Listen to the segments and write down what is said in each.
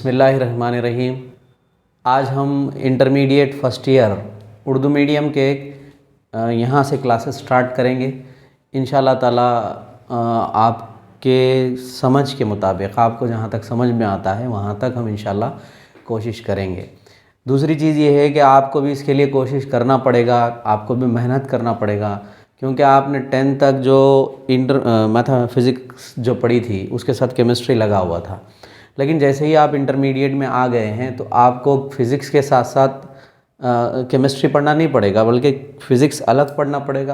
बिस्मिल्लाहिर्रहमानिर्रहीम। आज हम intermediate first year Urdu medium के यहाँ से क्लासेस स्टार्ट करेंगे। इंशाल्लाह ताला आपके समझ के मुताबिक, आपको जहाँ तक समझ में आता है वहाँ तक हम इंशाल्लाह कोशिश करेंगे। दूसरी चीज़ ये है कि आपको भी इसके लिए कोशिश करना पड़ेगा, आपको भी मेहनत करना पड़ेगा, क्योंकि आपने 10th तक जो फिज़िक्स जो पढ़ी थी उसके साथ केमिस्ट्री लगा हुआ था। लेकिन जैसे ही आप इंटरमीडिएट में आ गए हैं तो आपको फ़िज़िक्स के साथ साथ केमिस्ट्री पढ़ना नहीं पड़ेगा, बल्कि फ़िज़िक्स अलग पढ़ना पड़ेगा,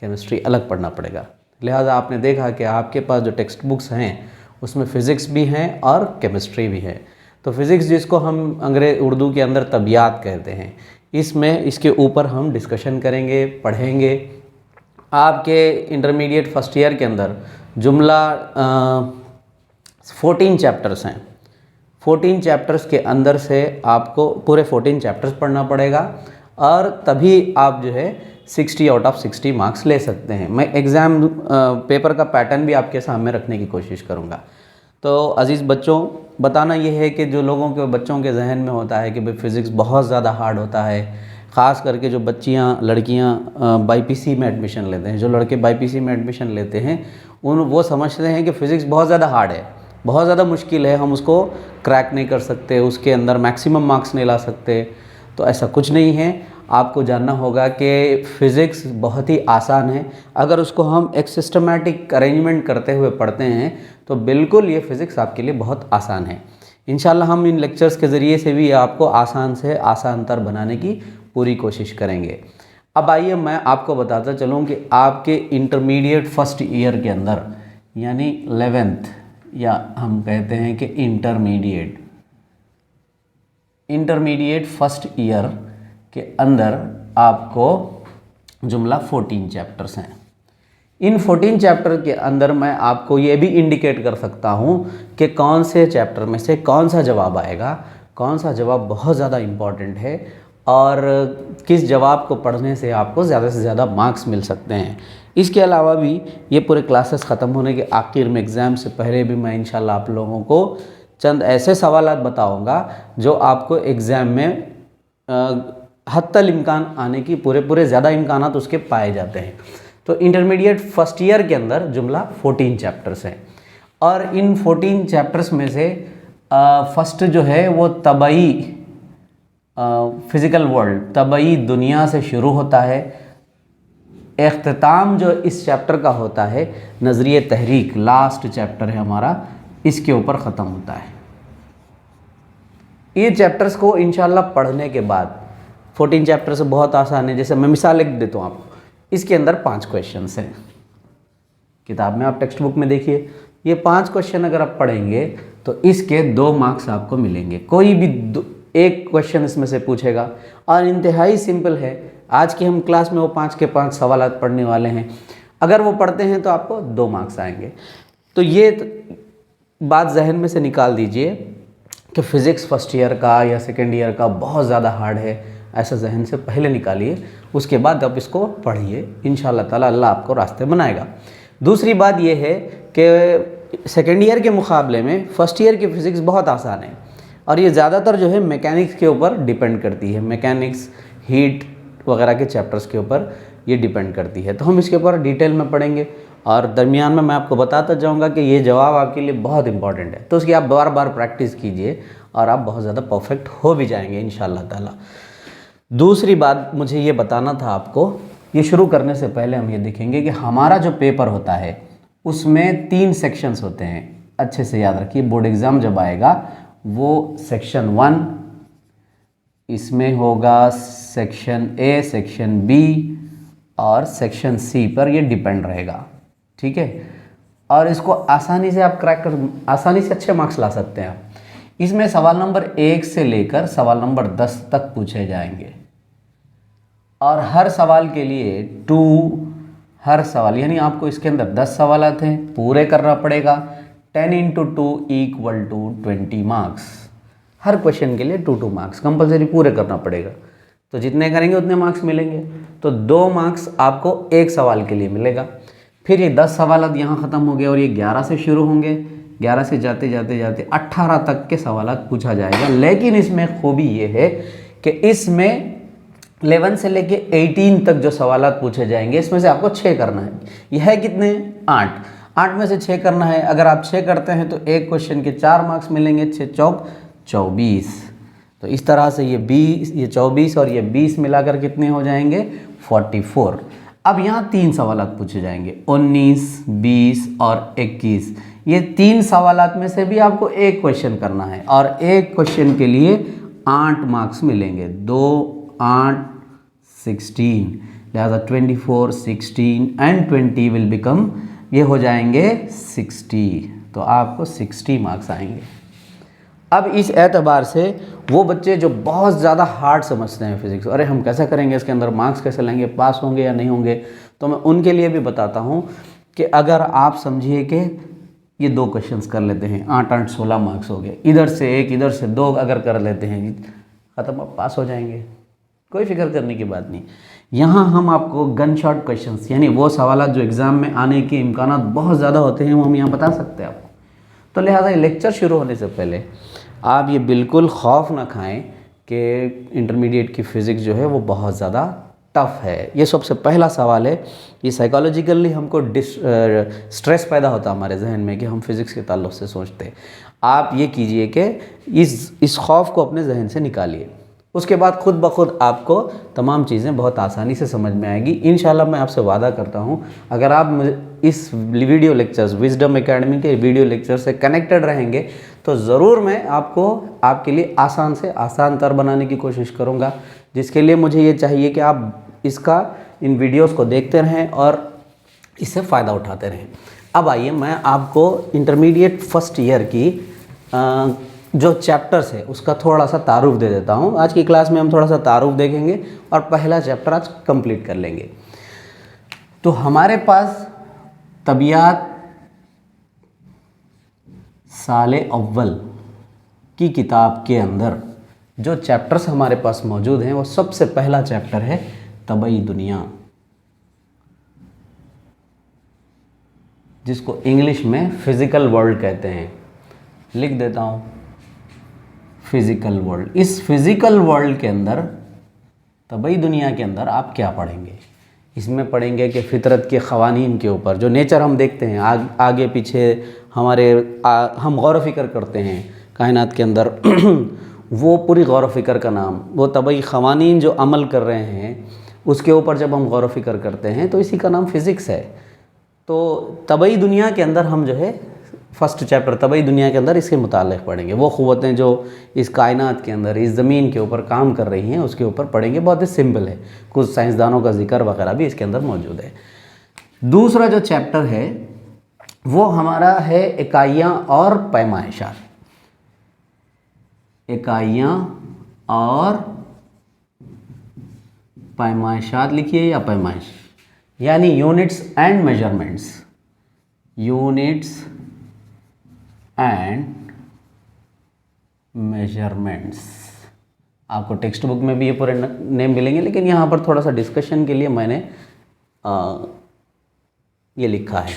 केमिस्ट्री अलग पढ़ना पड़ेगा। लिहाजा आपने देखा कि आपके पास जो टेक्स्ट बुक्स हैं उसमें फ़िज़िक्स भी हैं और केमिस्ट्री भी है। तो फ़िज़िक्स जिसको हम उर्दू के अंदर तबियात कहते हैं, इसमें इसके ऊपर हम डिस्कशन करेंगे, पढ़ेंगे। आपके इंटरमीडिएट फ़र्स्ट ईयर के अंदर जुमला 14 चैप्टर्स हैं। 14 चैप्टर्स के अंदर से आपको पूरे 14 चैप्टर्स पढ़ना पड़ेगा और तभी आप जो है 60 आउट ऑफ 60 मार्क्स ले सकते हैं। मैं एग्ज़ाम पेपर का पैटर्न भी आपके सामने रखने की कोशिश करूँगा। तो अज़ीज़ बच्चों, बताना ये है कि जो लोगों के बच्चों के जहन में होता है कि भाई फ़िज़िक्स बहुत ज़्यादा हार्ड होता है, ख़ास करके जो लड़कियाँ बाईपीसी में एडमिशन लेते हैं, जो लड़के बाईपीसी में एडमिशन लेते हैं वो समझते हैं कि फ़िज़िक्स बहुत ज़्यादा हार्ड है, बहुत ज़्यादा मुश्किल है, हम उसको क्रैक नहीं कर सकते, उसके अंदर मैक्सिमम मार्क्स नहीं ला सकते। तो ऐसा कुछ नहीं है। आपको जानना होगा कि फ़िज़िक्स बहुत ही आसान है। अगर उसको हम एक सिस्टमेटिक अरेंजमेंट करते हुए पढ़ते हैं तो बिल्कुल ये फ़िज़िक्स आपके लिए बहुत आसान है। इंशाल्लाह हम इन लेक्चर्स के ज़रिए से भी आपको आसान से आसान तर बनाने की पूरी कोशिश करेंगे। अब आइए मैं आपको बताता चलूँ कि आपके इंटरमीडिएट फ़र्स्ट ईयर के अंदर, यानी 11th, या हम कहते हैं कि इंटरमीडिएट फ़र्स्ट ईयर के अंदर आपको जुमला 14 चैप्टर्स हैं। इन 14 चैप्टर के अंदर मैं आपको ये भी इंडिकेट कर सकता हूँ कि कौन से चैप्टर में से कौन सा जवाब आएगा, कौन सा जवाब बहुत ज़्यादा इम्पॉर्टेंट है और किस जवाब को पढ़ने से आपको ज़्यादा से ज़्यादा मार्क्स मिल सकते हैं। इसके अलावा भी ये पूरे क्लासेस ख़त्म होने के आखिर में एग्ज़ाम से पहले भी मैं इंशाल्लाह आप लोगों को चंद ऐसे सवालात बताऊंगा जो आपको एग्ज़ाम में हत्तल इम्कान आने की पूरे ज़्यादा इम्कानात उसके पाए जाते हैं। तो इंटरमीडिएट फ़र्स्ट ईयर के अंदर जुमला 14 चैप्टर्स हैं और इन 14 चैप्टर्स में से फर्स्ट जो है वो तबई फ़िज़िकल वर्ल्ड, तबई दुनिया से शुरू होता है। इख्तिताम जो इस चैप्टर का होता है नज़रिए तहरीक, लास्ट चैप्टर है हमारा, इसके ऊपर ख़त्म होता है। ये चैप्टर्स को इंशाल्लाह पढ़ने के बाद 14 चैप्टर से बहुत आसान है। जैसे मैं मिसाल लिख देता हूँ आपको, इसके अंदर 5 क्वेश्चंस हैं। किताब में आप टेक्स्ट बुक में देखिए, ये 5 क्वेश्चन अगर आप पढ़ेंगे तो इसके 2 मार्क्स आपको मिलेंगे। कोई भी एक क्वेश्चन इसमें से पूछेगा और इंतहाई सिंपल है। आज की हम क्लास में वो 5 के 5 सवालात पढ़ने वाले हैं। अगर वो पढ़ते हैं तो आपको 2 मार्क्स आएंगे। तो ये बात जहन में से निकाल दीजिए कि फ़िज़िक्स फ़र्स्ट ईयर का या सेकेंड ईयर का बहुत ज़्यादा हार्ड है, ऐसा जहन से पहले निकालिए। उसके बाद आप इसको पढ़िए, इंशाल्लाह ताला अल्लाह आपको रास्ते बनाएगा। दूसरी बात ये है कि सेकेंड ईयर के मुकाबले में फ़र्स्ट ईयर की फ़िज़िक्स बहुत आसान है और ये ज़्यादातर जो है मैकेनिक्स के ऊपर डिपेंड करती है। मैकेनिक्स, हीट वगैरह के चैप्टर्स के ऊपर ये डिपेंड करती है। तो हम इसके ऊपर डिटेल में पढ़ेंगे और दरमियान में मैं आपको बताता जाऊंगा कि ये जवाब आपके लिए बहुत इंपॉर्टेंट है। तो उसकी आप बार बार प्रैक्टिस कीजिए और आप बहुत ज़्यादा परफेक्ट हो भी जाएंगे इंशाल्लाह ताला। दूसरी बात मुझे ये बताना था आपको, ये शुरू करने से पहले हम ये देखेंगे कि हमारा जो पेपर होता है उसमें 3 सेक्शंस होते हैं। अच्छे से याद रखिए, बोर्ड एग्ज़ाम जब आएगा वो सेक्शन 1 इसमें होगा, सेक्शन ए, सेक्शन बी और सेक्शन सी पर ये डिपेंड रहेगा। ठीक है, और इसको आसानी से आप क्रैक कर, आसानी से अच्छे मार्क्स ला सकते हैं आप। इसमें सवाल नंबर 1 से लेकर सवाल नंबर 10 तक पूछे जाएंगे और हर सवाल के लिए हर सवाल यानी आपको इसके अंदर 10 सवालात हैं, पूरे करना पड़ेगा। 10 × 2 = 20 मार्क्स। हर क्वेश्चन के लिए 2 मार्क्स कंपलसरी पूरे करना पड़ेगा। तो जितने करेंगे उतने मार्क्स मिलेंगे। तो 2 मार्क्स आपको एक सवाल के लिए मिलेगा। फिर ये 10 सवाल यहाँ ख़त्म हो गए और ये 11 से शुरू होंगे। 11 से जाते जाते जाते 18 तक के सवालात पूछा जाएगा। लेकिन इसमें खूबी ये है कि इसमें 11 से लेके 18 तक जो सवालात पूछे जाएंगे इसमें से आपको 6 करना है। यह है कितने? 8 में से 6 करना है। अगर आप 6 करते हैं तो एक क्वेश्चन के 4 मार्क्स मिलेंगे, 6 चौक 24। तो इस तरह से ये 20, ये 24 और ये 20 मिलाकर कितने हो जाएंगे? 44। अब यहाँ 3 सवालात पूछे जाएंगे, 19, 20 और 21। ये 3 सवालात में से भी आपको एक क्वेश्चन करना है और एक क्वेश्चन के लिए 8 मार्क्स मिलेंगे। 2, 8, 16, लिहाजा 24, 16 एंड 20 विल बिकम, ये हो जाएंगे 60। तो आपको 60 मार्क्स आएंगे। अब इस एतबार से वो बच्चे जो बहुत ज़्यादा हार्ड समझते हैं फिज़िक्स, अरे हम कैसे करेंगे, इसके अंदर मार्क्स कैसे लेंगे, पास होंगे या नहीं होंगे, तो मैं उनके लिए भी बताता हूँ कि अगर आप समझिए कि ये 2 क्वेश्चंस कर लेते हैं, 8, 8, 16 मार्क्स हो गए, इधर से 1 इधर से 2 अगर कर लेते हैं, ख़त्म, आप पास हो जाएंगे, कोई फिक्र करने की बात नहीं। यहाँ हम आपको गन शॉट क्वेश्चंस, यानी वो सवाल जो एग्ज़ाम में आने के इम्कानात बहुत ज़्यादा होते हैं, वो हम यहाँ बता सकते हैं आपको। तो लिहाजा ये लेक्चर शुरू होने से पहले आप ये बिल्कुल खौफ ना खाएं कि इंटरमीडिएट की फ़िज़िक्स जो है वो बहुत ज़्यादा टफ़ है। ये सबसे पहला सवाल है, ये साइकोलॉजिकली हमको स्ट्रेस पैदा होता है हमारे जहन में कि हम फिज़िक्स के ताल्लुक़ से सोचते हैं। आप ये कीजिए कि इस खौफ को अपने जहन से निकालिए, उसके बाद खुद ब खुद आपको तमाम चीज़ें बहुत आसानी से समझ में आएगी। इंशाल्लाह मैं आपसे वादा करता हूँ, अगर आप मुझे इस वीडियो लेक्चर्स, विजडम एकेडमी के वीडियो लेक्चर से कनेक्टेड रहेंगे तो ज़रूर मैं आपको आपके लिए आसान से आसान तर बनाने की कोशिश करूँगा, जिसके लिए मुझे ये चाहिए कि आप इन वीडियोज़ को देखते रहें और इससे फ़ायदा उठाते रहें। अब आइए मैं आपको इंटरमीडिएट फर्स्ट ईयर की जो चैप्टर्स है उसका थोड़ा सा तारुफ दे देता हूँ। आज की क्लास में हम थोड़ा सा तारुफ देखेंगे और पहला चैप्टर आज कंप्लीट कर लेंगे। तो हमारे पास तबियात साले अव्वल की किताब के अंदर जो चैप्टर्स हमारे पास मौजूद हैं, वो सबसे पहला चैप्टर है तबई दुनिया, जिसको इंग्लिश में फिज़िकल वर्ल्ड कहते हैं। लिख देता हूँ, फिज़िकल वर्ल्ड। इस फिज़िकल वर्ल्ड के अंदर, तबई दुनिया के अंदर आप क्या पढ़ेंगे? इसमें पढ़ेंगे कि फितरत के क़वानीन के ऊपर, जो नेचर हम देखते हैं आगे पीछे हमारे हम गौर व फ़िक्र करते हैं कायनात के अंदर वो पूरी गौर व फ़िक्र का नाम, वो तबई क़वानीन जो अमल कर रहे हैं उसके ऊपर जब हम गौर व फ़िक्र करते हैं तो इसी का नाम फ़िज़िक्स है। तो तबई दुनिया के अंदर हम जो है फर्स्ट चैप्टर तबई दुनिया के अंदर इसके मुताल्लिक़ पढ़ेंगे। वो क़ुव्वतें जो इस कायनात के अंदर, इस ज़मीन के ऊपर काम कर रही हैं उसके ऊपर पढ़ेंगे। बहुत ही सिंपल है, कुछ साइंसदानों का जिक्र वगैरह भी इसके अंदर मौजूद है। दूसरा जो चैप्टर है वो हमारा है इकाइयाँ और पैमाइशात। इकाइयाँ और पैमाइशात लिखिए, या पैमाइश यानी units and measurements, units and measurements. आपको टेक्स्ट बुक में भी ये पूरे नेम मिलेंगे, लेकिन यहाँ पर थोड़ा सा डिस्कशन के लिए मैंने ये लिखा है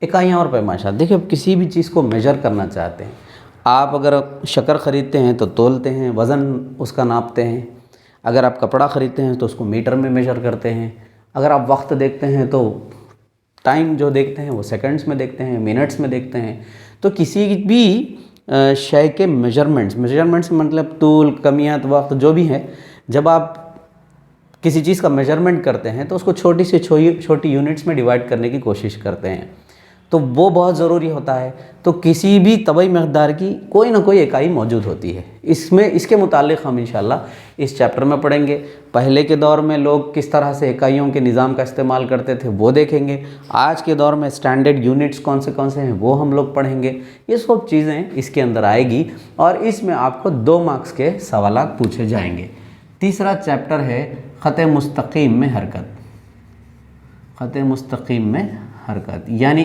इकाइयाँ और पैमाइशात। देखिए, आप किसी भी चीज़ को मेजर करना चाहते हैं, आप अगर शक्कर ख़रीदते हैं तो तोलते हैं, वज़न उसका नापते हैं। अगर आप कपड़ा ख़रीदते हैं तो उसको मीटर में मेजर करते हैं। अगर आप वक्त देखते हैं तो टाइम जो देखते हैं वो सेकंड्स में देखते हैं, मिनट्स में देखते हैं। तो किसी भी शय के मेजरमेंट्स मतलब तूल, कमियात, वक्त जो भी है, जब आप किसी चीज़ का मेजरमेंट करते हैं तो उसको छोटी से छोटी यूनिट्स में डिवाइड करने की कोशिश करते हैं, तो वो बहुत ज़रूरी होता है। तो किसी भी तबई मक़दार की कोई ना कोई इकाई मौजूद होती है। इसके मुतालिक हम इंशाल्लाह इस चैप्टर में पढ़ेंगे। पहले के दौर में लोग किस तरह से इकाइयों के निज़ाम का इस्तेमाल करते थे वो देखेंगे। आज के दौर में स्टैंडर्ड यूनिट्स कौन से हैं वो हम लोग पढ़ेंगे। ये सब चीज़ें इसके अंदर आएगी और इसमें आपको 2 मार्क्स के सवालात पूछे जाएंगे। तीसरा चैप्टर है ख़त मुस्तक़ीम में हरकत। ख़त मुस्तक़ीम में हरकत यानी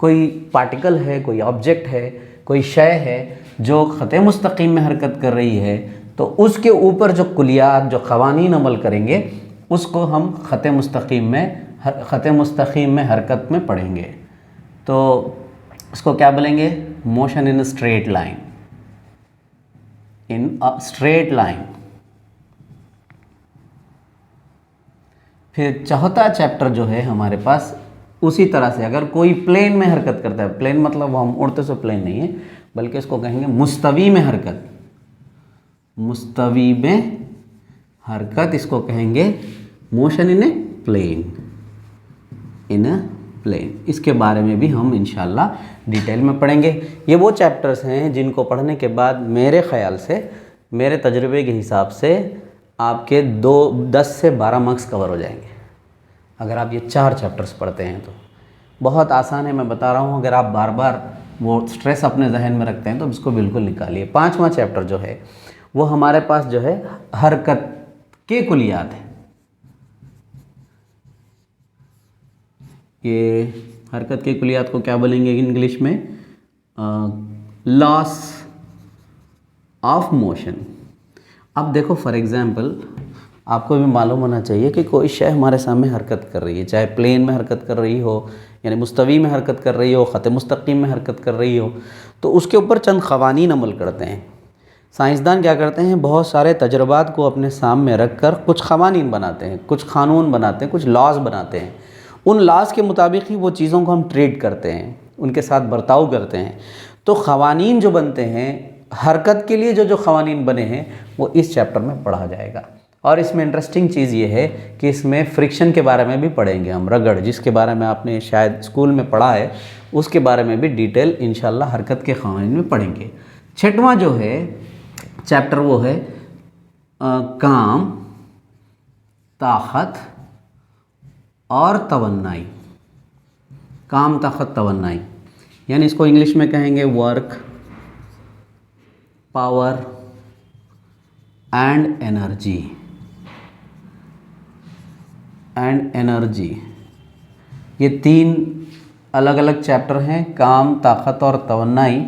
कोई पार्टिकल है, कोई ऑब्जेक्ट है, कोई शय है जो ख़त मुस्तक़ीम में हरकत कर रही है, तो उसके ऊपर जो कुलियात, जो क़वानीन अमल करेंगे उसको हम ख़त मुस्तक़ीम में हरकत में पढ़ेंगे। तो उसको क्या बोलेंगे? Motion in straight line, in a straight line. फिर चौथा चैप्टर जो है हमारे पास उसी तरह से, अगर कोई प्लेन में हरकत करता है, प्लेन मतलब हम उड़ते से प्लेन नहीं है, बल्कि इसको कहेंगे मुस्तवी में हरकत, मुस्तवी में हरकत, इसको कहेंगे motion in a plane, in a plane. इसके बारे में भी हम इंशाल्लाह डिटेल में पढ़ेंगे। ये वो चैप्टर्स हैं जिनको पढ़ने के बाद मेरे ख़याल से, मेरे तजुर्बे के हिसाब से आपके 10 से 12 मार्क्स कवर हो जाएंगे अगर आप ये 4 चैप्टर्स पढ़ते हैं तो। बहुत आसान है, मैं बता रहा हूँ। अगर आप बार बार वो स्ट्रेस अपने जहन में रखते हैं तो इसको बिल्कुल निकालिए। 5वां चैप्टर जो है वो हमारे पास जो है हरकत के कुलियात है। ये हरकत के कुलियात को क्या बोलेंगे इंग्लिश में? Loss of motion. अब देखो फॉर एग्जांपल आपको भी मालूम होना चाहिए कि कोई शय हमारे सामने हरकत कर रही है, चाहे प्लेन में हरकत कर रही हो, यानी मुस्तवी में हरकत कर रही हो, ख़त मुस्तकीम में हरकत कर रही हो, तो उसके ऊपर चंद क़वानीन अमल करते हैं। साइंसदान क्या करते हैं, बहुत सारे तजर्बात को अपने सामने रख कर कुछ क़वानीन बनाते हैं, कुछ क़ानून बनाते हैं, कुछ लॉज बनाते हैं। उन लॉज के मुताबिक ही वो चीज़ों को हम ट्रीट करते हैं, उनके साथ बर्ताव करते हैं। तो क़वानीन जो बनते हैं हरकत के लिए, जो क़वानीन बने हैं वो इस चैप्टर में पढ़ा जाएगा। और इसमें इंटरेस्टिंग चीज़ ये है कि इसमें फ्रिक्शन के बारे में भी पढ़ेंगे हम, रगड़, जिसके बारे में आपने शायद स्कूल में पढ़ा है, उसके बारे में भी डिटेल इंशाल्लाह हरकत के क़वानीन में पढ़ेंगे। 6वां जो है चैप्टर वो है काम, ताकत और तवन्नाई। काम, ताकत, तवन्नाई, यानी इसको इंग्लिश में कहेंगे वर्क, पावर एंड एनर्जी, ये 3 अलग अलग चैप्टर हैं, काम, ताकत और तवन्नाई।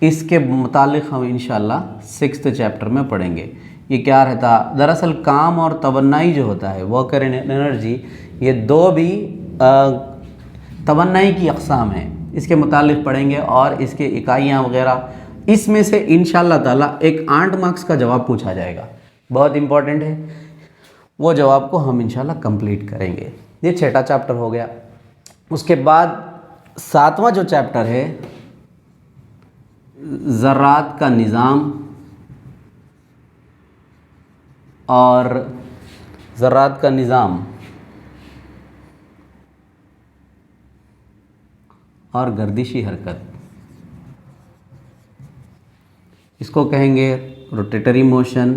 इसके मुतालिक हम इंशाल्लाह 6th चैप्टर में पढ़ेंगे। ये क्या रहता, दरअसल काम और तवन्नाई जो होता है, वर्क एंड एनर्जी, ये 2 भी तवन्नाई की अक़साम हैं, इसके मुतालिक पढ़ेंगे और इसके इकाइयाँ वगैरह। इसमें से इंशाल्लाह ताला एक 8 मार्क्स का जवाब पूछा जाएगा, बहुत इंपॉर्टेंट है, वो जवाब को हम इंशाल्लाह कंप्लीट करेंगे। ये 6ठा चैप्टर हो गया। उसके बाद 7वां जो चैप्टर है ज़र्रात का निज़ाम और ज़र्रात का निज़ाम और गर्दिशी हरकत, इसको कहेंगे rotatory motion,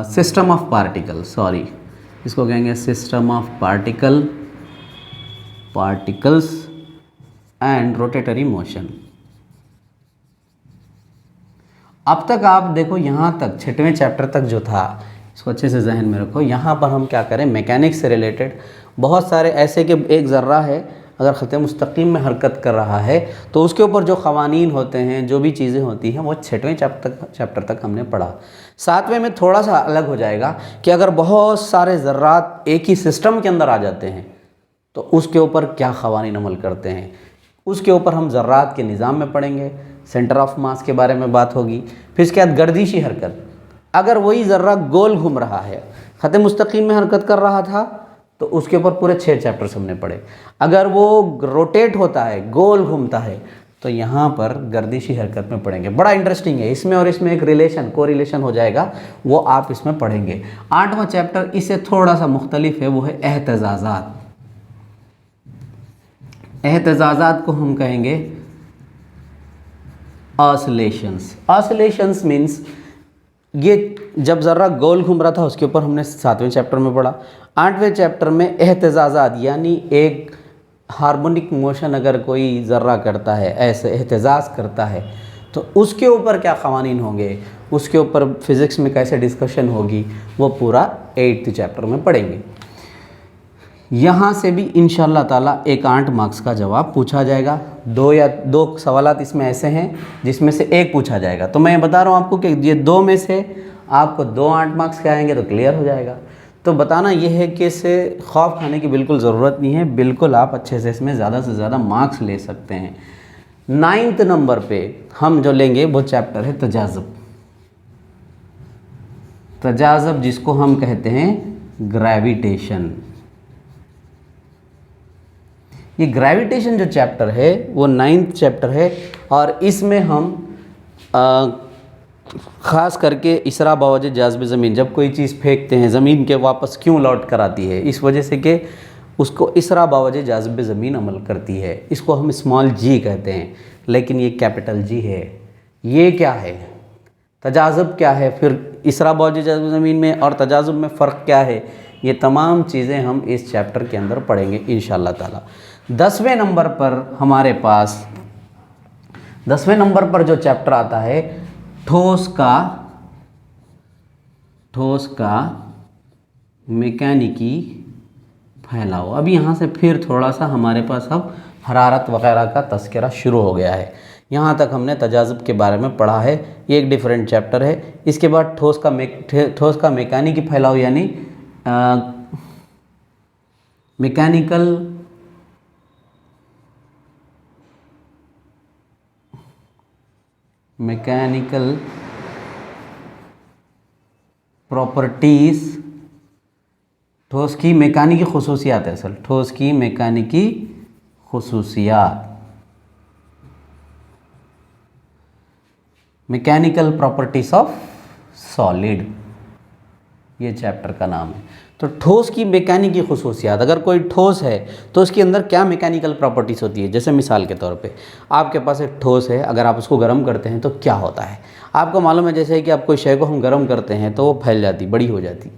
system of particle, sorry, इसको कहेंगे system of particles and rotatory motion. अब तक आप देखो, यहाँ तक 6वें चैप्टर तक जो था, इसको अच्छे से जहन में रखो। यहाँ पर हम क्या करें, मैकेनिक्स से रिलेटेड बहुत सारे ऐसे कि एक ज़र्रा है अगर ख़त मुस्तकीम में हरकत कर रहा है तो उसके ऊपर जो क़वानीन होते हैं, जो भी चीज़ें होती हैं, वो 6वें चैप्टर तक हमने पढ़ा। 7वें में थोड़ा सा अलग हो जाएगा कि अगर बहुत सारे ज़र्रात एक ही सिस्टम के अंदर आ जाते हैं तो उसके ऊपर क्या क़वानीन अमल करते हैं, उसके ऊपर हम ज़र्रात के निज़ाम में पढ़ेंगे, सेंटर ऑफ मास के बारे में बात होगी। फिर इसके बाद गर्दिशी हरकत, अगर वही ज़र्रा गोल घूम रहा है, ख़त मुस्तकीम में हरकत कर रहा था तो उसके ऊपर पूरे 6 चैप्टर्स हमने पढ़े। अगर वो रोटेट होता है, गोल घूमता है, तो यहाँ पर गर्दिशी हरकत में पढ़ेंगे। बड़ा इंटरेस्टिंग है, इसमें और इसमें एक रिलेशन, कोरिलेशन हो जाएगा, वो आप इसमें पढ़ेंगे। 8वां चैप्टर इससे थोड़ा सा मुख्तलिफ है, वो है एहतजाजात। एहतजाजात को हम कहेंगे ऑसिलेशंस। ऑसिलेशंस मीन्स ये जब ज़र्रा गोल घूम रहा था उसके ऊपर हमने 7वें चैप्टर में पढ़ा। 8वें चैप्टर में एहतजाजात, यानी एक हार्मोनिक मोशन अगर कोई ज़र्रा करता है, ऐसे एहतजाज करता है, तो उसके ऊपर क्या क़वानीन होंगे, उसके ऊपर फ़िज़िक्स में कैसे डिस्कशन होगी, वो पूरा 8th चैप्टर में पढ़ेंगे। यहाँ से भी इंशाअल्लाह ताला एक 8 मार्क्स का जवाब पूछा जाएगा। 2 सवालात इसमें ऐसे हैं जिसमें से एक पूछा जाएगा। तो मैं बता रहा हूँ आपको कि ये 2 में से आपको 2 8 मार्क्स के आएंगे तो क्लियर हो जाएगा। तो बताना ये है कि इससे खौफ खाने की बिल्कुल ज़रूरत नहीं है, बिल्कुल आप अच्छे से इसमें ज़्यादा से ज़्यादा मार्क्स ले सकते हैं। 9th नंबर पे हम जो लेंगे वो चैप्टर है तजाज़ुब। तजाज़ुब जिसको हम कहते हैं ग्रेविटेशन। ये ग्रेविटेशन जो चैप्टर है वो 9th चैप्टर है, और इसमें हम ख़ास करके इसरा बवजह जाज़िब ज़मीन, जब कोई चीज़ फेंकते हैं ज़मीन के वापस क्यों लौट कर आती है, इस वजह से कि उसको इसरा बवजह जाज़िब ज़मीन अमल करती है। इसको हम स्मॉल जी कहते हैं, लेकिन ये कैपिटल जी है। ये क्या है, तजाज़ुब क्या है, फिर इसरा बवजह जाज़िब ज़मीन में और तजाज़ुब में फ़र्क क्या है, ये तमाम चीज़ें हम इस चैप्टर के अंदर पढ़ेंगे इंशाअल्लाह ताला। 10वें नंबर पर हमारे पास 10वें नंबर पर जो चैप्टर आता है ठोस का मैकेनिकी फैलाव। अब यहाँ से फिर थोड़ा सा हमारे पास अब हरारत वगैरह का तज़किरा शुरू हो गया है। यहाँ तक हमने तजाज़ुब के बारे में पढ़ा है, ये एक डिफरेंट चैप्टर है। इसके बाद ठोस का मैकेनिकी फैलाव यानी मैकेनिकल प्रॉपर्टीज़, ठोस की मैकेनिकी खुसूसियात है असल, ठोस की मैकेनिकी खुसूसियात, मैकेनिकल प्रॉपर्टीज़ ऑफ सॉलिड, ये चैप्टर का नाम है। तो ठोस की मैकेनिकी खुसूसियात, अगर कोई ठोस है तो उसके अंदर क्या मैकेनिकल प्रॉपर्टीज़ होती है। जैसे मिसाल के तौर पे आपके पास एक ठोस है, अगर आप उसको गर्म करते हैं तो क्या होता है आपको मालूम है। जैसे कि आप कोई शय को हम गर्म करते हैं तो वो फैल जाती, बड़ी हो जाती,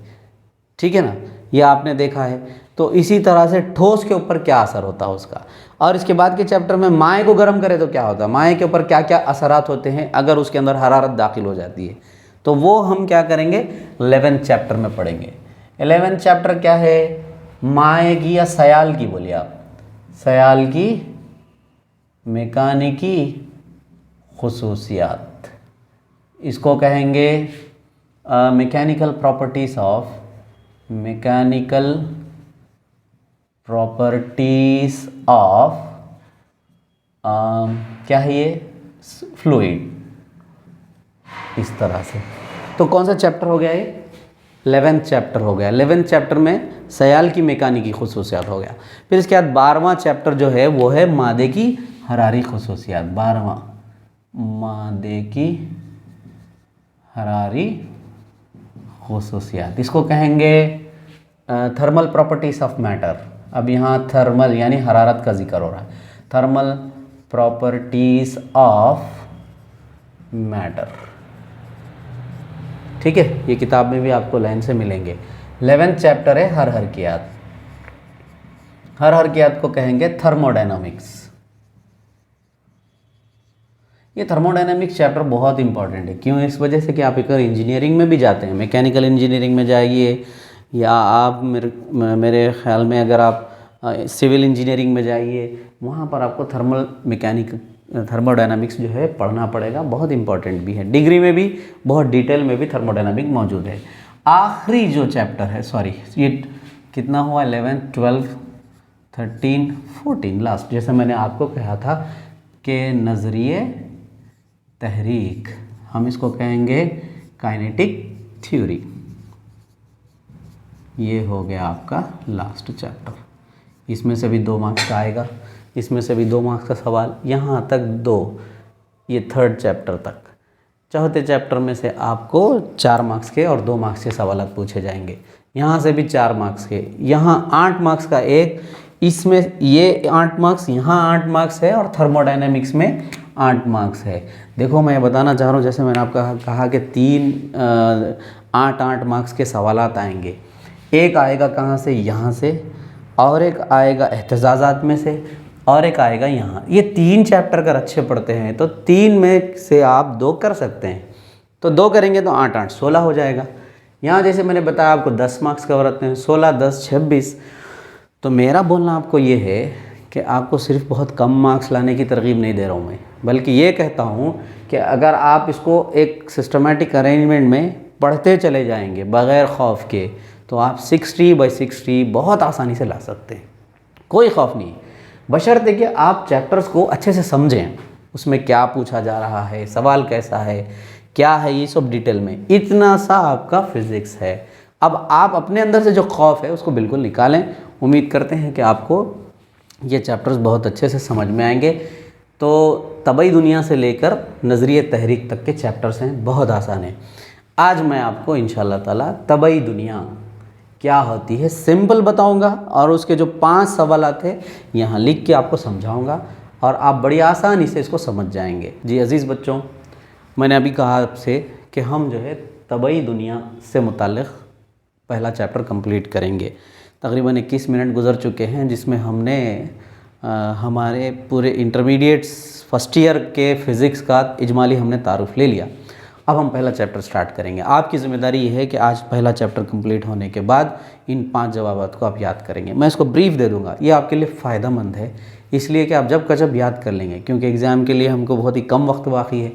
ठीक है ना, ये आपने देखा है। तो इसी तरह से ठोस के ऊपर क्या असर होता है उसका। और इसके बाद के चैप्टर में माए को गर्म करे तो क्या होता है, माए के ऊपर क्या क्या असरात होते हैं अगर उसके अंदर हरारत दाखिल हो जाती है। तो वो हम क्या करेंगे 11th चैप्टर में पढ़ेंगे। 11th चैप्टर क्या है, माए की या सयाल की, बोलिए आप, सयाल की मैकेनिकी खुसूसियात, इसको कहेंगे मैकेनिकल प्रॉपर्टीज़ ऑफ क्या है ये, फ्लूइड, इस तरह से। तो कौन सा चैप्टर हो गया ये, 11th चैप्टर हो गया। 11th चैप्टर में सयाल की मैकेनिकी खुसूसियात हो गया। फिर इसके बाद 12वां चैप्टर जो है वो है मादे की हरारी खुसूसियात। 12वां मादे की हरारी खुसूसियात, इसको कहेंगे थर्मल प्रॉपर्टीज़ ऑफ मैटर। अब यहाँ थर्मल यानी हरारत का जिक्र हो रहा है, थर्मल प्रॉपर्टीज़ ऑफ मैटर, ठीक है। ये किताब में भी आपको लाइन से मिलेंगे। 11th चैप्टर है हर हरकियात। हर हरकियात को कहेंगे थर्मोडायनामिक्स। ये थर्मोडायनामिक्स चैप्टर बहुत इंपॉर्टेंट है। क्यों, इस वजह से कि आप अगर इंजीनियरिंग में भी जाते हैं, मैकेनिकल इंजीनियरिंग में जाइए, या आप मेरे ख्याल में अगर आप सिविल इंजीनियरिंग में जाइए, वहाँ पर आपको थर्मोडायनामिक्स जो है पढ़ना पड़ेगा। बहुत इंपॉर्टेंट भी है, डिग्री में भी बहुत डिटेल में भी थर्मोडायनामिक मौजूद है। आखिरी जो चैप्टर है, सॉरी ये कितना हुआ, 11th 12th 13 14 लास्ट, जैसे मैंने आपको कहा था कि नज़रिए तहरीक, हम इसको कहेंगे काइनेटिक थ्योरी। ये हो गया आपका लास्ट चैप्टर। इसमें से भी 2 मार्क्स का आएगा, इसमें से भी 2 मार्क्स का सवाल, यहाँ तक 2, ये 3rd चैप्टर तक। चौथे चैप्टर में से आपको 4 मार्क्स के और 2 मार्क्स के सवाल पूछे जाएंगे। यहाँ से भी 4 मार्क्स के, यहाँ 8 मार्क्स का एक, इसमें ये 8 मार्क्स, यहाँ 8 मार्क्स है, और थर्मोडायनेमिक्स में 8 मार्क्स है। देखो मैं बताना चाह रहा हूँ, जैसे मैंने आपको कहा कि 3 8 मार्क्स के सवाल आएंगे। एक आएगा कहाँ से, यहाँ से, और एक आएगा एहतजाजात में से, और एक आएगा यहाँ। ये 3 चैप्टर अगर अच्छे पढ़ते हैं तो 3 में से आप 2 कर सकते हैं। तो 2 करेंगे तो 8 8 16 हो जाएगा। यहाँ जैसे मैंने बताया आपको 10 मार्क्स कवर होते हैं, 16 10 26। तो मेरा बोलना आपको ये है कि आपको सिर्फ बहुत कम मार्क्स लाने की तरगीब नहीं दे रहा हूँ मैं, बल्कि ये कहता हूँ कि अगर आप इसको एक सिस्टमेटिक अरेंजमेंट में पढ़ते चले जाएंगे बग़ैर खौफ के, तो आप 60/60 बहुत आसानी से ला सकते हैं। कोई खौफ नहीं, बशर्ते कि आप चैप्टर्स को अच्छे से समझें। उसमें क्या पूछा जा रहा है, सवाल कैसा है, क्या है, ये सब डिटेल में। इतना सा आपका फिज़िक्स है। अब आप अपने अंदर से जो खौफ है उसको बिल्कुल निकालें। उम्मीद करते हैं कि आपको ये चैप्टर्स बहुत अच्छे से समझ में आएंगे। तो तबई दुनिया से लेकर नज़रिए तहरीक तक के चैप्टर्स हैं, बहुत आसान है। आज मैं आपको इंशाअल्लाह ताला तबई दुनिया क्या होती है सिंपल बताऊंगा, और उसके जो 5 सवालात थे यहाँ लिख के आपको समझाऊंगा, और आप बड़ी आसानी से इसको समझ जाएंगे। जी अज़ीज़ बच्चों, मैंने अभी कहा आपसे कि हम जो है तबई दुनिया से मुताल्लिक़ पहला चैप्टर कंप्लीट करेंगे। तकरीबन 21 मिनट गुज़र चुके हैं, जिसमें हमने हमारे पूरे इंटरमीडिएट्स फर्स्ट ईयर के फ़िज़िक्स का इजमाली हमने तारुफ़ ले लिया। अब हम पहला चैप्टर स्टार्ट करेंगे। आपकी ज़िम्मेदारी ये है कि आज पहला चैप्टर कंप्लीट होने के बाद इन 5 जवाबात को आप याद करेंगे। मैं इसको ब्रीफ दे दूंगा, ये आपके लिए फ़ायदेमंद है, इसलिए कि आप जब का जब याद कर लेंगे, क्योंकि एग्ज़ाम के लिए हमको बहुत ही कम वक्त बाकी है,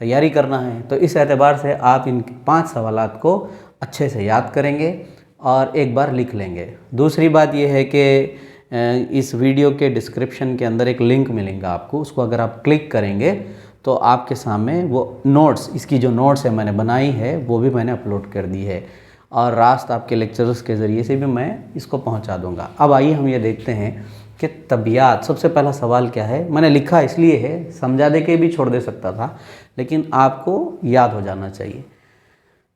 तैयारी करना है। तो इस एतबार से आप इन 5 सवालात को अच्छे से याद करेंगे और एक बार लिख लेंगे। दूसरी बात यह है कि इस वीडियो के डिस्क्रिप्शन के अंदर एक लिंक मिलेगा आपको, उसको अगर आप क्लिक करेंगे तो आपके सामने वो नोट्स, इसकी जो नोट्स है मैंने बनाई है वो भी मैंने अपलोड कर दी है, और रास्त आपके लेक्चरर्स के ज़रिए से भी मैं इसको पहुंचा दूंगा। अब आइए हम ये देखते हैं कि तबियात, सबसे पहला सवाल क्या है। मैंने लिखा इसलिए है, समझा दे के भी छोड़ दे सकता था, लेकिन आपको याद हो जाना चाहिए।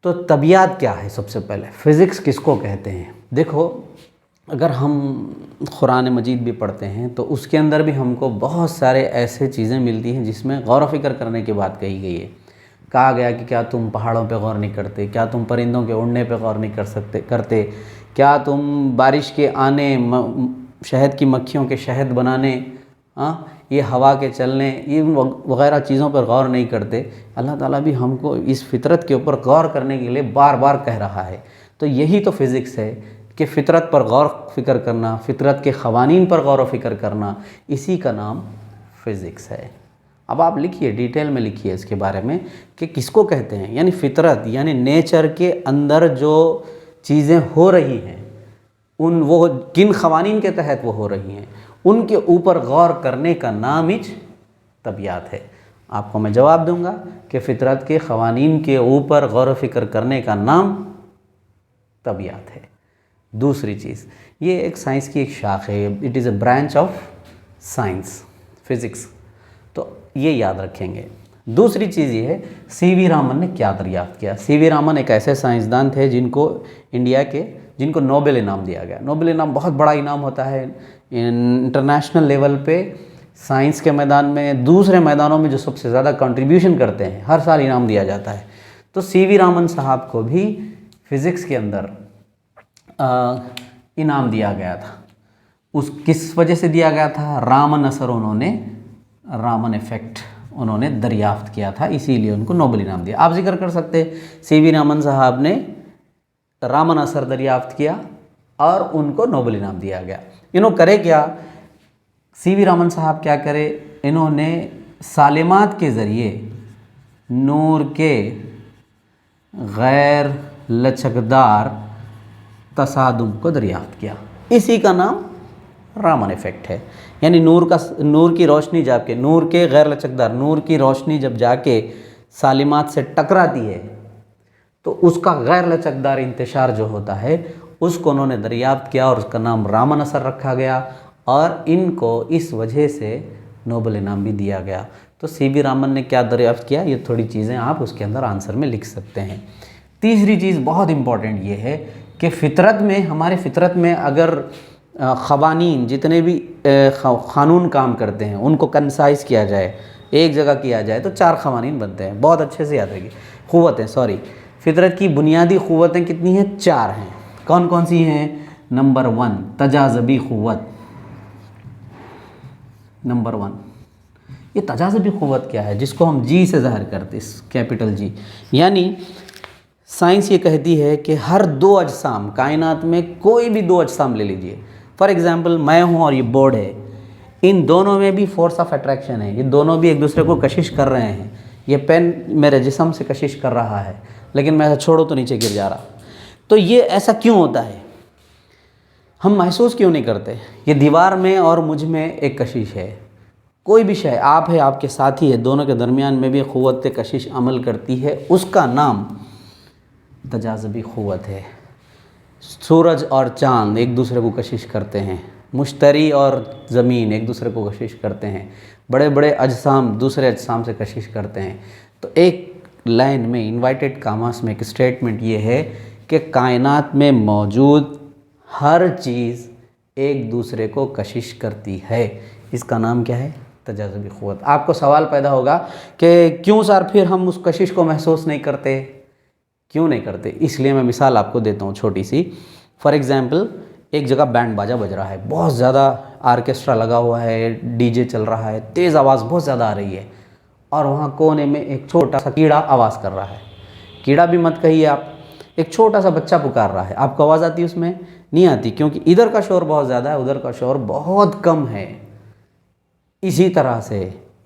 तो तबियात क्या है, सबसे पहले फ़िज़िक्स किसको कहते हैं। देखो, अगर हम कुरान मजीद भी पढ़ते हैं तो उसके अंदर भी हमको बहुत सारे ऐसे चीज़ें मिलती हैं जिसमें गौर व फिक्र करने की बात कही गई है। कहा गया कि क्या तुम पहाड़ों पे गौर नहीं करते, क्या तुम परिंदों के उड़ने पे गौर नहीं करते, क्या तुम बारिश के आने, शहद की मक्खियों के शहद बनाने, ये हवा के चलने, ये वगैरह चीज़ों पर गौर नहीं करते। अल्लाह ताला भी हमको इस फितरत के ऊपर गौर करने के लिए बार बार कह रहा है। तो यही तो फ़िज़िक्स है कि फ़ितरत पर गौर फ़िक्र करना, फ़ितरत के क़वानीन पर गौर फ़िक्र करना, इसी का नाम फ़िज़िक्स है। अब आप लिखिए, डिटेल में लिखिए इसके बारे में कि किसको कहते हैं। यानी फ़ितरत, यानी नेचर के अंदर जो चीज़ें हो रही हैं, वो किन क़वानीन के तहत वो हो रही हैं, उनके ऊपर गौर करने का नाम ही तबियात है। आपको मैं जवाब दूंगा कि फ़ितरत के क़वानीन के ऊपर गौर फ़िक्र करने का नाम तबियात है। दूसरी चीज़, ये एक साइंस की एक शाख है, it is a branch of science, physics, तो ये याद रखेंगे। दूसरी चीज़ ये है, सीवी रामन ने क्या दरियाफ्त किया। सीवी रामन एक ऐसे साइंसदान थे जिनको नोबेल इनाम दिया गया। नोबेल इनाम बहुत बड़ा इनाम होता है इंटरनेशनल लेवल पे, साइंस के मैदान में, दूसरे मैदानों में जो सबसे ज़्यादा कंट्रीब्यूशन करते हैं, हर साल इनाम दिया जाता है। तो सीवी रामन साहब को भी फ़िज़िक्स के अंदर इनाम दिया गया था। किस वजह से दिया गया था? रामन असर, रामन इफ़ेक्ट उन्होंने दरियाफ्त किया था, इसीलिए उनको नोबेल इनाम दिया। आप जिक्र कर सकते हैं, सीवी रामन साहब ने रामन असर दरियाफ्त किया और उनको नोबेल इनाम दिया गया। इन्होंने करे क्या, सीवी रामन साहब क्या करे, इन्होंने सालिमात के ज़रिए नूर के गैर लचकदार तसादुम को दरियाफ्त किया। इसी का नाम रामन इफ़ेक्ट है। यानी नूर की रोशनी जाके, नूर के गैर लचकदार, नूर की रोशनी जब जाके सालिमात से टकराती है तो उसका गैर लचकदार इंतशार जो होता है उसको उन्होंने दरियाफ्त किया और उसका नाम रामन असर रखा गया, और इनको इस वजह से नोबेल इनाम भी दिया गया। तो सीवी रामन ने क्या दरियाफ्त किया, ये थोड़ी चीज़ें आप उसके अंदर आंसर में लिख सकते हैं। तीसरी चीज़ बहुत इम्पॉर्टेंट ये है कि फ़ितरत में, हमारे फ़ितरत में अगर क़वानीन, जितने भी क़ानून काम करते हैं, उनको कंसाइज़ किया जाए, एक जगह किया जाए, तो 4 क़वानीन बनते हैं। बहुत अच्छे से याद रखिए। फ़ितरत की बुनियादी क़ुव्वतें कितनी हैं? 4 हैं। कौन कौन सी हैं? नंबर 1 तजाज़बी क़ुव्वत। नंबर 1, ये तजाज़बी क़ुव्वत क्या है? जिसको हम जी से ज़ाहिर करते हैं, कैपिटल जी। यानी साइंस ये कहती है कि हर 2 अजसाम, कायनात में कोई भी 2 अजसाम ले लीजिए, फॉर एग्ज़ाम्पल मैं हूँ और ये बोर्ड है, इन दोनों में भी फोर्स ऑफ अट्रैक्शन है, ये दोनों भी एक दूसरे को कशिश कर रहे हैं। ये पेन मेरे जिस्म से कशिश कर रहा है, लेकिन मैं छोड़ो तो नीचे गिर जा रहा। तो ये ऐसा क्यों होता है? हम महसूस क्यों नहीं करते? ये दीवार में और मुझ में एक कशिश है, कोई भी शय आप है, आपके साथी है, दोनों के दरमियान में भी क़ुव्वत कशिश अमल करती है, उसका नाम तजाज़ुबी क़ुव्वत है। सूरज और चाँद एक दूसरे को कशिश करते हैं, मुश्तरी और ज़मीन एक दूसरे को कशिश करते हैं, बड़े बड़े अजसाम दूसरे अजसाम से कशिश करते हैं। तो एक लाइन में इन्वर्टेड कामास में एक स्टेटमेंट ये है कि कायनात में मौजूद हर चीज़ एक दूसरे को कशिश करती है। इसका नाम क्या है? तजाज़ुबी क़ुव्वत। आपको सवाल पैदा होगा कि क्यों सर फिर हम उस कशिश को महसूस नहीं करते, क्यों नहीं करते? इसलिए मैं मिसाल आपको देता हूँ छोटी सी। फॉर एग्ज़ाम्पल, एक जगह बैंड बाजा बज रहा है, बहुत ज़्यादा आर्केस्ट्रा लगा हुआ है, डीजे चल रहा है, तेज़ आवाज़ बहुत ज़्यादा आ रही है, और वहाँ कोने में एक छोटा सा कीड़ा आवाज़ कर रहा है। कीड़ा भी मत कहिए आप, एक छोटा सा बच्चा पुकार रहा है। आपको आवाज़ आती है? उसमें नहीं आती, क्योंकि इधर का शोर बहुत ज़्यादा है, उधर का शोर बहुत कम है। इसी तरह से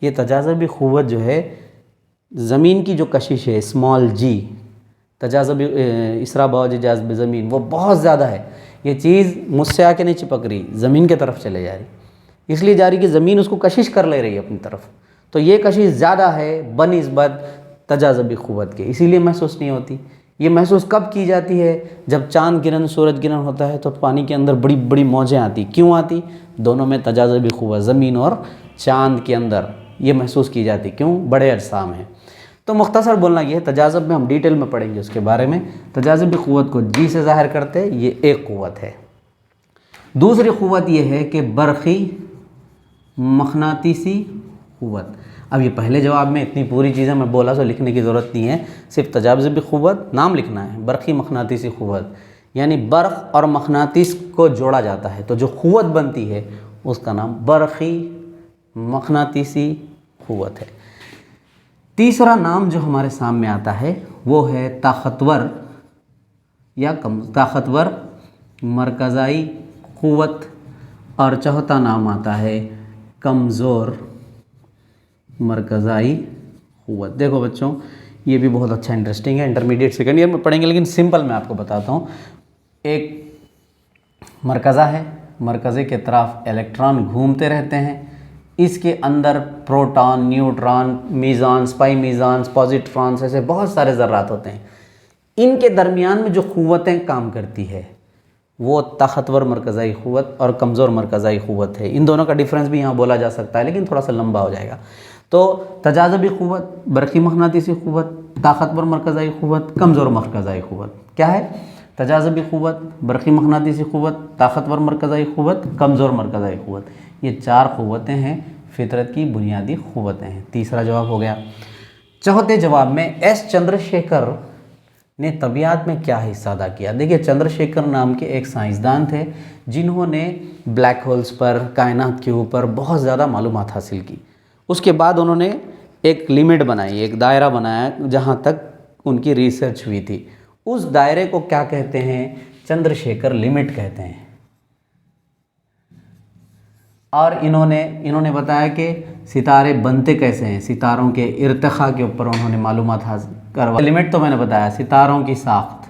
ये तजाज़ुबी क़ुव्वत जो है, ज़मीन की जो कशिश है, स्मॉल जी, तजाज़ुबी इसरा बावज जाज़ब ज़मीन, वो बहुत ज़्यादा है। ये चीज़ मुझसे आके नहीं चिपक रही, ज़मीन की तरफ चले जा रही, इसलिए जा रही कि ज़मीन उसको कशिश कर ले रही है अपनी तरफ। तो ये कशिश ज़्यादा है बनिस्बत तजाज़ुबी क़ुव्वत के, इसीलिए महसूस नहीं होती। ये महसूस कब की जाती है? जब चाँद गिरन सूरज गिरन होता है तो पानी के अंदर बड़ी बड़ी मौजें आती। क्यों आती? दोनों में तजाज़ुबी क़ुव्वत, ज़मीन और चाँद के अंदर ये महसूस की जाती। क्यों? बड़े अजसाम हैं। तो मुख्तसर बोलना ये है, तजाज़ुब में हम डिटेल में पढ़ेंगे उसके बारे में। तजाज़ुबी क़ुव्वत को जी से ज़ाहिर करते हैं, ये एक क़ुव्वत है। दूसरी क़ुव्वत ये है कि बरक़ी मक़नातीसी क़ुव्वत। अब ये पहले जवाब में इतनी पूरी चीज़ें मैं बोला, सो लिखने की ज़रूरत नहीं है, सिर्फ तजाज़ुबी क़ुव्वत नाम लिखना है। बरक़ी मक़नातीसी क़ुव्वत, यानी बर्क़ और मक़नातीस को जोड़ा जाता है तो जो क़ुव्वत बनती है उसका नाम बरक़ी मक़नातीसी क़ुव्वत है। तीसरा नाम जो हमारे सामने आता है वो है ताक़तवर या ताक़तवर मरकज़ाई क़ुव्वत, और चौथा नाम आता है कमज़ोर मरकज़ाई क़ुव्वत। देखो बच्चों, ये भी बहुत अच्छा इंटरेस्टिंग है, इंटरमीडिएट सेकेंड ईयर में पढ़ेंगे, लेकिन सिंपल मैं आपको बताता हूँ। एक मरकज़ा है, मरकज़े के तरफ इलेक्ट्रॉन घूमते रहते हैं, इसके अंदर प्रोटॉन, न्यूट्रॉन, मीज़ॉन्स, पाई मीज़ॉन्स, पॉजिट्रॉन्स, ऐसे बहुत सारे ज़र्रात होते हैं। इनके दरमियान में जो क़ुव्वतें काम करती है वो ताक़तवर मरकज़ाई क़ुव्वत और कमज़ोर मरकज़ाई क़ुव्वत है। इन दोनों का डिफरेंस भी यहाँ बोला जा सकता है, लेकिन थोड़ा सा लंबा हो जाएगा। तो तजाज़ुबी क़ुव्वत, बरक़ी मक़नातीसी क़ुव्वत, ताक़तवर मरकज़ाई क़ुव्वत, कमज़ोर मरकज़ाई क़ुव्वत। क्या है? तजाज़ुबी क़ुव्वत, बरक़ी मक़नातीसी क़ुव्वत, ताक़तवर मरकज़ाई क़ुव्वत, कमज़ोर मरकज़ाई क़ुव्वत। ये चार क़ुव्वतें हैं, फितरत की बुनियादी क़ुव्वतें हैं। तीसरा जवाब हो गया। चौथे जवाब में एस चंद्रशेखर ने तबियत में क्या हिस्सा अदा किया? देखिए, चंद्रशेखर नाम के एक साइंसदान थे जिन्होंने ब्लैक होल्स पर, कायनात के ऊपर बहुत ज़्यादा मालूमात हासिल की। उसके बाद उन्होंने एक लिमिट बनाई, एक दायरा बनाया जहाँ तक उनकी रिसर्च हुई थी। उस दायरे को क्या कहते हैं? चंद्रशेखर लिमिट कहते हैं। और इन्होंने बताया कि सितारे बनते कैसे हैं, सितारों के इर्तिक़ा के ऊपर उन्होंने मालूमात हासिल करवा। लिमिट तो मैंने बताया, सितारों की साख्त।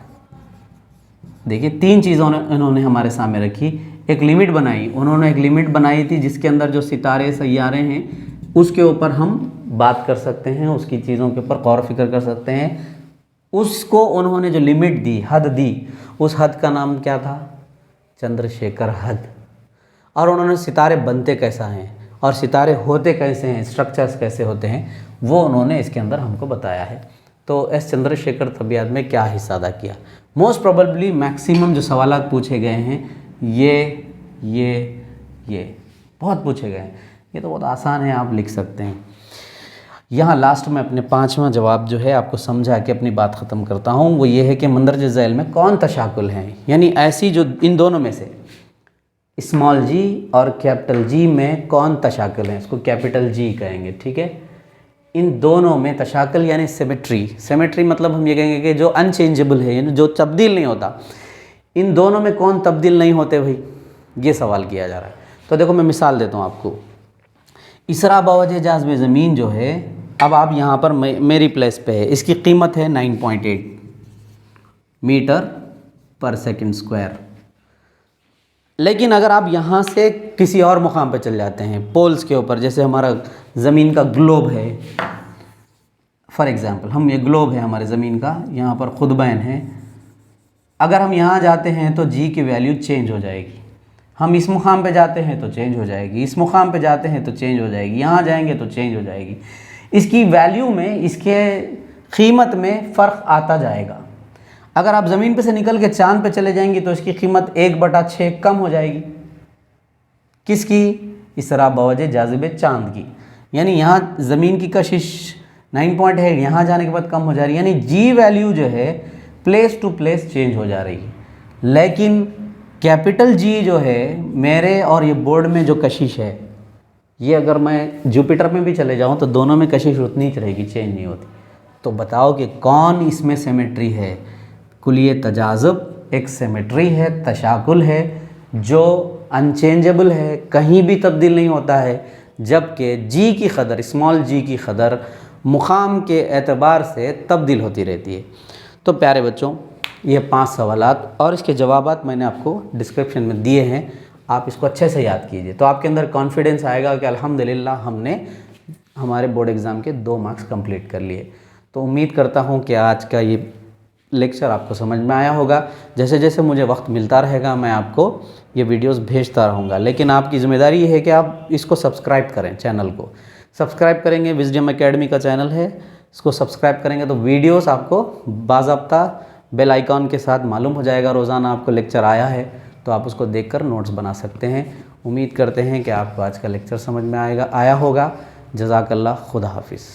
देखिए, तीन चीज़ों इन्होंने हमारे सामने रखी। एक लिमिट बनाई, उन्होंने एक लिमिट बनाई थी जिसके अंदर जो सितारे, सैयारे हैं उसके ऊपर हम बात कर सकते हैं, उसकी चीज़ों के ऊपर गौर फिक्र कर सकते हैं। उसको उन्होंने जो लिमिट दी, हद दी, उस हद का नाम क्या था? चंद्रशेखर हद। और उन्होंने सितारे बनते कैसा हैं और सितारे होते कैसे हैं, स्ट्रक्चर्स कैसे होते हैं, वो उन्होंने इसके अंदर हमको बताया है। तो एस चंद्रशेखर तबियत में क्या हिस्सा अदा किया? मोस्ट प्रोबेबली मैक्सिमम जो सवालात पूछे गए हैं ये बहुत पूछे गए हैं। ये तो बहुत आसान है, आप लिख सकते हैं। यहाँ लास्ट में अपने पाँचवा जवाब जो है आपको समझा के अपनी बात ख़त्म करता हूँ। वो ये है कि मंदरज ज़ैल में कौन तशाकुल हैं, यानी ऐसी जो इन दोनों में से स्मॉल जी और कैपिटल जी में कौन तशाकुल हैं, इसको कैपिटल जी कहेंगे, ठीक है। इन दोनों में तशाकुल यानी सिमेट्री मतलब हम ये कहेंगे कि जो अनचेंजेबल है, यानी जो तब्दील नहीं होता। इन दोनों में कौन तब्दील नहीं होते भाई, ये सवाल किया जा रहा है। तो देखो मैं मिसाल देता हूँ आपको। इसरा बावजे जाज़ब ज़मीन जो है, अब आप यहाँ पर मेरी प्लेस पे है, इसकी कीमत है 9.8 मीटर पर सेकंड स्क्वायर। लेकिन अगर आप यहाँ से किसी और मुकाम पे चल जाते हैं पोल्स के ऊपर, जैसे हमारा ज़मीन का ग्लोब है फॉर एग्ज़ाम्पल, हम ये ग्लोब है हमारे ज़मीन का, यहाँ पर खुदबैन है, अगर हम यहाँ जाते हैं तो जी की वैल्यू चेंज हो जाएगी। हम इस मुकाम पे जाते हैं तो चेंज हो जाएगी, इस मुकाम पे जाते हैं तो चेंज हो जाएगी, यहाँ जाएंगे तो चेंज हो जाएगी। इसकी वैल्यू में, इसके कीमत में फ़र्क आता जाएगा। अगर आप ज़मीन पे से निकल के चाँद पे चले जाएंगे तो इसकी कीमत 1/6 कम हो जाएगी। किसकी? इस तरह बवजह जाज़िबे चाँद की। यानी यहाँ ज़मीन की कशिश 9 पॉइंट है, यहाँ जाने के बाद कम हो जा रही है, यानी जी वैल्यू जो है प्लेस टू प्लेस चेंज हो जा रही है। लेकिन कैपिटल जी जो है मेरे और ये बोर्ड में जो कशिश है, ये अगर मैं जुपिटर में भी चले जाऊँ तो दोनों में कशिश उतनी ही रहेगी, चेंज नहीं होती। तो बताओ कि कौन इसमें सिमेट्री है? कुलिये तजाज़ुब एक सिमेट्री है, तशाकुल है जो अनचेंजेबल है, कहीं भी तब्दील नहीं होता है, जबकि जी की क़दर, स्मॉल जी की क़दर मुकाम के एतबार से तब्दील होती रहती है। तो प्यारे बच्चों, ये 5 सवालात और इसके जवाबात मैंने आपको डिस्क्रिप्शन में दिए हैं, आप इसको अच्छे से याद कीजिए तो आपके अंदर कॉन्फिडेंस आएगा कि अल्हम्दुलिल्लाह हमने हमारे बोर्ड एग्ज़ाम के 2 मार्क्स कंप्लीट कर लिए। तो उम्मीद करता हूँ कि आज का ये लेक्चर आपको समझ में आया होगा। जैसे जैसे मुझे वक्त मिलता रहेगा मैं आपको ये वीडियोस भेजता रहूँगा, लेकिन आपकी ज़िम्मेदारी ये है कि आप इसको सब्सक्राइब करें, चैनल को सब्सक्राइब करेंगे। विजडम एकेडमी का चैनल है, इसको सब्सक्राइब करेंगे तो वीडियोस आपको बाज़ाब्ता बेल आइकॉन के साथ मालूम हो जाएगा। रोज़ाना आपको लेक्चर आया है तो आप उसको देखकर नोट्स बना सकते हैं। उम्मीद करते हैं कि आपको आज का लेक्चर समझ में आया होगा। जज़ाकल्लाह, खुदा हाफिज़।